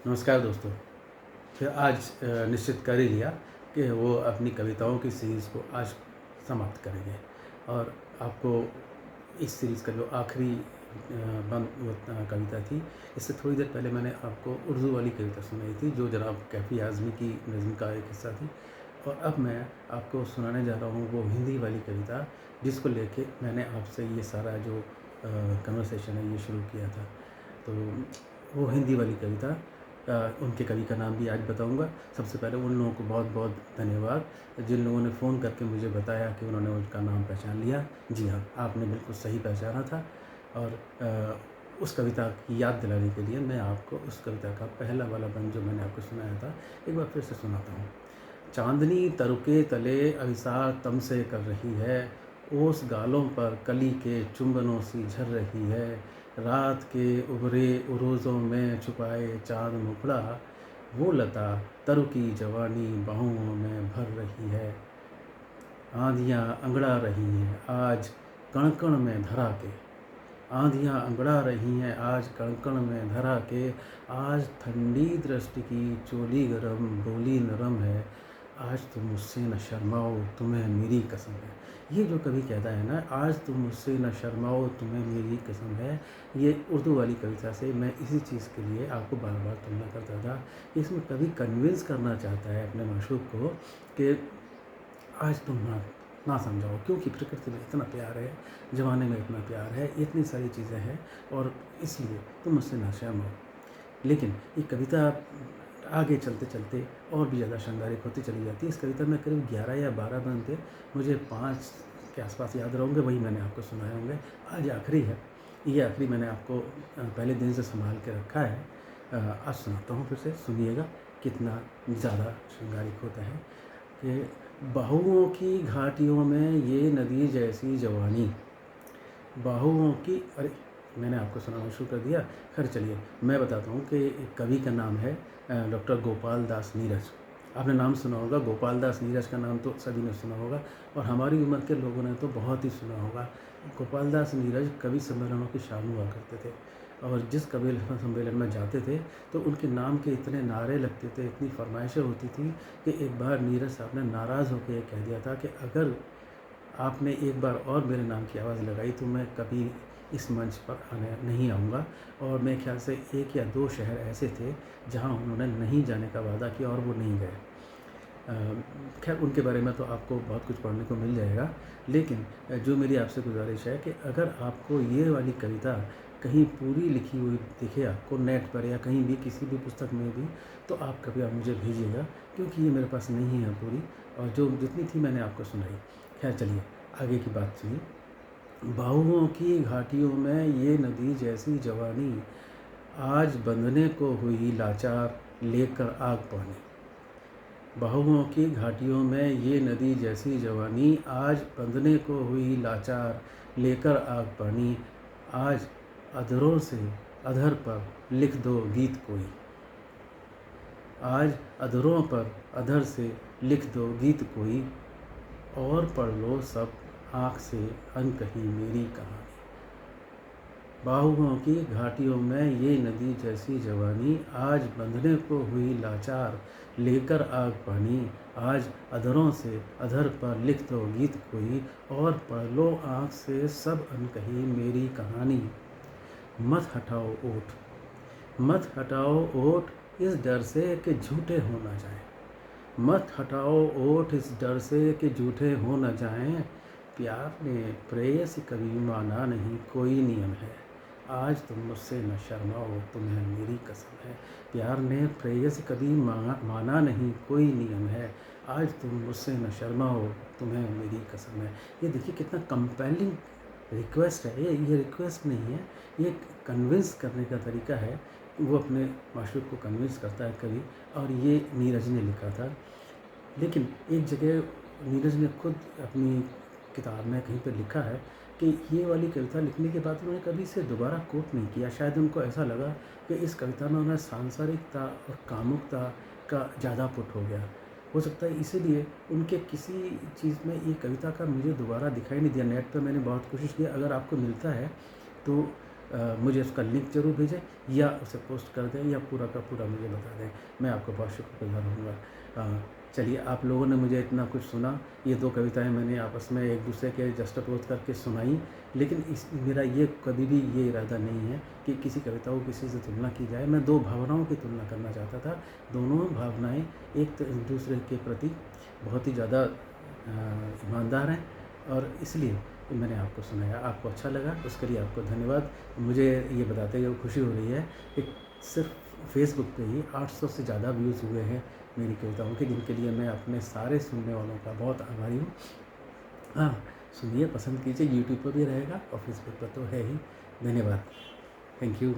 नमस्कार दोस्तों। फिर आज निश्चित कर ही लिया कि वो अपनी कविताओं की सीरीज़ को आज समाप्त करेंगे और आपको इस सीरीज़ का जो आखिरी कविता थी, इससे थोड़ी देर पहले मैंने आपको उर्दू वाली कविता सुनाई थी जो जनाब कैफ़ी आज़मी की नज़्म का एक हिस्सा थी। और अब मैं आपको सुनाने जा रहा हूँ वो हिंदी वाली कविता जिसको लेके मैंने आपसे ये सारा जो कन्वर्सेशन है ये शुरू किया था। तो वो हिंदी वाली कविता उनके कवि का नाम भी आज बताऊंगा। सबसे पहले उन लोगों को बहुत बहुत धन्यवाद जिन लोगों ने फ़ोन करके मुझे बताया कि उन्होंने उनका नाम पहचान लिया। जी हाँ, आपने बिल्कुल सही पहचाना था। और उस कविता की याद दिलाने के लिए मैं आपको उस कविता का पहला वाला बंद जो मैंने आपको सुनाया था एक बार फिर से सुनाता हूँ। चांदनी तरुके तले अभिसार तम से कर रही है, ओस गालों पर कली के चुंबनों सी झर रही है। रात के उभरे उरोज़ों में छुपाए चाँद मुखड़ा, वो लता तरु की जवानी बाहों में भर रही है। आँधियाँ अंगड़ा रही हैं आज कण कण में धरा के, आँधियाँ अंगड़ा रही हैं आज कण कण में धरा के। आज ठंडी दृष्टि की चोली गरम बोली नरम है, आज तुम मुझसे न शर्माओ तुम्हें मेरी कसम है। ये जो कवि कहता है ना, आज तुम मुझसे न शर्माओ तुम्हें मेरी कसम है, ये उर्दू वाली कविता से मैं इसी चीज़ के लिए आपको बार बार तुलना करता था। इसमें कवि कन्विंस करना चाहता है अपने माशूक को कि आज तुम ना समझाओ, क्योंकि प्रकृति में इतना प्यार है, ज़माने में इतना प्यार है, इतनी सारी चीज़ें हैं और इसलिए तुम मुझसे ना शर्माओ। लेकिन ये कविता आगे चलते चलते और भी ज़्यादा श्रृंगारिक होती चली जाती है। इस कविता में करीब 11 या 12 बंद थे, मुझे 5 के आसपास याद रहेंगे, वही मैंने आपको सुनाए होंगे। आज आखिरी है, ये आखिरी मैंने आपको पहले दिन से संभाल के रखा है। आज सुनाता हूँ, फिर से सुनिएगा कितना ज़्यादा श्रृंगारिक होता है कि बाहुओं की घाटियों में ये नदी जैसी जवानी, बाहुओं की, अरे मैंने आपको सुनाना शुरू कर दिया। खैर चलिए मैं बताता हूँ कि कवि का नाम है डॉक्टर गोपाल दास नीरज। आपने नाम सुना होगा, गोपाल दास नीरज का नाम तो सभी ने सुना होगा और हमारी उम्र के लोगों ने तो बहुत ही सुना होगा। गोपाल दास नीरज कवि सम्मेलनों की शान हुआ करते थे और जिस कवि सम्मेलन में जाते थे तो उनके नाम के इतने नारे लगते थे, इतनी फरमाइशें होती थी कि एक बार नीरज साहब ने नाराज़ होकर ये कह दिया था कि अगर आपने एक बार और मेरे नाम की आवाज़ लगाई तो मैं कभी इस मंच पर आने नहीं आऊँगा। और मेरे ख्याल से 1 या 2 शहर ऐसे थे जहाँ उन्होंने नहीं जाने का वादा किया और वो नहीं गए। खैर उनके बारे में तो आपको बहुत कुछ पढ़ने को मिल जाएगा, लेकिन जो मेरी आपसे गुजारिश है कि अगर आपको ये वाली कविता कहीं पूरी लिखी हुई दिखे आपको नेट पर या कहीं भी किसी भी पुस्तक में भी, तो आप कृपया मुझे भेजिएगा, क्योंकि ये मेरे पास नहीं है पूरी, और जो जितनी थी मैंने आपको सुनाई। खैर चलिए आगे की बात सुनिए। बाहुओं की घाटियों में ये नदी जैसी जवानी, आज बंधने को हुई लाचार लेकर आग पानी। बाहुओं की घाटियों में ये नदी जैसी जवानी, आज बंधने को हुई लाचार लेकर आग पानी। आज अधरों से अधर पर लिख दो गीत कोई, आज अधरों पर अधर से लिख दो गीत कोई, और पढ़ लो सब आँख से अनकही मेरी कहानी। बाहुओं की घाटियों में ये नदी जैसी जवानी, आज बंधने को हुई लाचार लेकर आग पानी। आज अधरों से अधर पर लिख दो गीत कोई, और पढ़ लो आँख से सब अनकही मेरी कहानी। मत हटाओ ओठ, मत हटाओ ओठ इस डर से कि झूठे हो ना जाएं, मत हटाओ ओठ इस डर से कि झूठे हो न जाएं। प्यार ने प्रेयसी कभी माना नहीं कोई नियम है, आज तुम मुझसे न शर्माओ तुम्हें मेरी कसम है। प्यार ने प्रेयसी कभी माना नहीं कोई नियम है, आज तुम मुझसे न शर्माओ तुम्हें मेरी कसम है। ये देखिए कितना कंपेलिंग रिक्वेस्ट है। ये रिक्वेस्ट नहीं है, ये कन्विंस करने का तरीका है। वो अपने माशूक को कन्विंस करता है कवि, और ये नीरज ने लिखा था। लेकिन एक जगह नीरज ने खुद अपनी किताब में कहीं पर लिखा है कि ये वाली कविता लिखने के बाद उन्होंने कभी इसे दोबारा कोट नहीं किया। शायद उनको ऐसा लगा कि इस कविता में उन्हें सांसारिकता और कामुकता का ज़्यादा पुट हो गया। हो सकता है इसीलिए उनके किसी चीज़ में ये कविता का मुझे दोबारा दिखाई नहीं दिया। नेट पर मैंने बहुत कोशिश की, अगर आपको मिलता है तो मुझे उसका लिंक ज़रूर भेजें या उसे पोस्ट कर दें या पूरा का पूरा मुझे बता दें। मैं आपका बहुत शुक्रगुज़ार रहूँगा। चलिए, आप लोगों ने मुझे इतना कुछ सुना। ये 2 कविताएँ मैंने आपस में एक-दूसरे के जस्टअपोज़ करके सुनाई, लेकिन इस मेरा ये कभी भी ये इरादा नहीं है कि किसी कविता को किसी से तुलना की जाए। मैं 2 भावनाओं की तुलना करना चाहता था। दोनों भावनाएँ एक दूसरे के प्रति बहुत ही ज़्यादा ईमानदार हैं और इसलिए मैंने आपको सुनाया। आपको अच्छा लगा, उसके लिए आपको धन्यवाद। मुझे ये बताते हुए खुशी हो रही है कि सिर्फ़ फ़ेसबुक पे ही 800 से ज़्यादा व्यूज़ हुए हैं मेरी कविताओं के, जिनके लिए मैं अपने सारे सुनने वालों का बहुत आभारी हूँ। हाँ, सुनिए, पसंद कीजिए, यूट्यूब पर भी रहेगा और फ़ेसबुक पर तो है ही। धन्यवाद। Thank you.